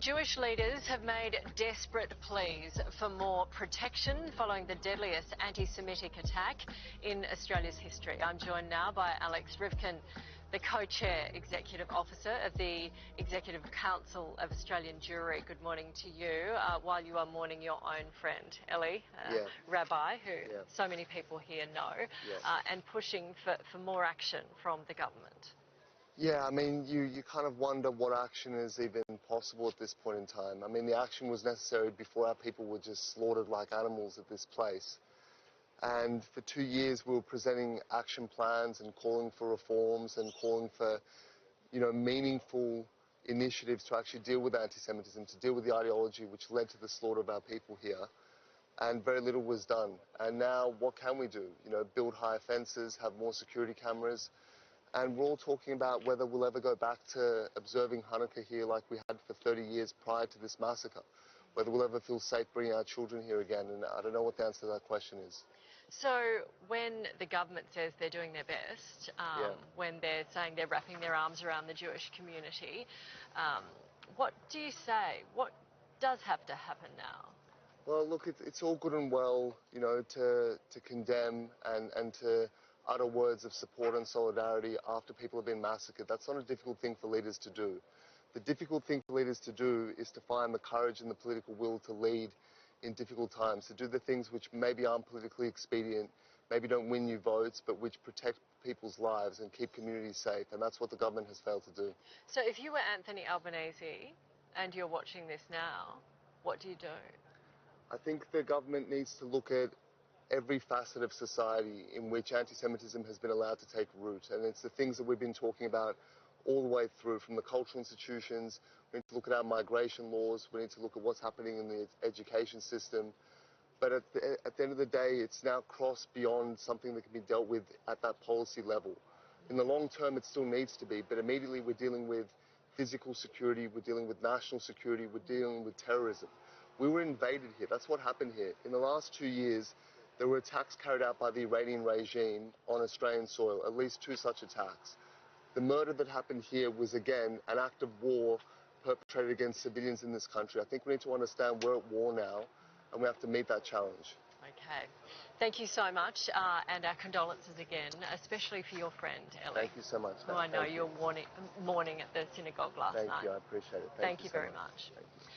Jewish leaders have made desperate pleas for more protection following the deadliest anti-Semitic attack in Australia's history. I'm joined now by Alex Ryvchin, the co-chair executive officer of the Executive Council of Australian Jewry. Good morning to you. While you are mourning your own friend, Eli, Rabbi, who so many people here know, and pushing for more action from the government. Yeah, I mean, you kind of wonder what action is even possible at this point in time. I mean, the action was necessary before our people were just slaughtered like animals at this place. And for 2 years we were presenting action plans and calling for reforms and calling for, meaningful initiatives to actually deal with anti-Semitism, to deal with the ideology which led to the slaughter of our people here. And very little was done. And now what can we do? Build higher fences, have more security cameras. And we're all talking about whether we'll ever go back to observing Hanukkah here like we had for 30 years prior to this massacre. Whether we'll ever feel safe bringing our children here again. And I don't know what the answer to that question is. So when the government says they're doing their best, when they're saying they're wrapping their arms around the Jewish community, what do you say? What does have to happen now? Well, look, it's all good and well, to condemn and to utter words of support and solidarity after people have been massacred. That's not a difficult thing for leaders to do. The difficult thing for leaders to do is to find the courage and the political will to lead in difficult times, to do the things which maybe aren't politically expedient, maybe don't win you votes, but which protect people's lives and keep communities safe. And that's what the government has failed to do. So if you were Anthony Albanese and you're watching this now, what do you do? I think the government needs to look at every facet of society in which anti-Semitism has been allowed to take root. And it's the things that we've been talking about all the way through, from the cultural institutions. We need to look at our migration laws. We need to look at what's happening in the education system. But at the end of the day, it's now crossed beyond something that can be dealt with at that policy level. In the long term, it still needs to be, but immediately we're dealing with physical security, we're dealing with national security, we're dealing with terrorism. We were invaded here. That's what happened here. In the last 2 years, there were attacks carried out by the Iranian regime on Australian soil, at least 2 such attacks. The murder that happened here was, again, an act of war perpetrated against civilians in this country. I think we need to understand we're at war now, and we have to meet that challenge. Okay. Thank you so much, and our condolences again, especially for your friend, Ellie. Thank you so much. Who I know you're mourning at the synagogue last night. Thank you, I appreciate it. Thank you so very much. Thank you.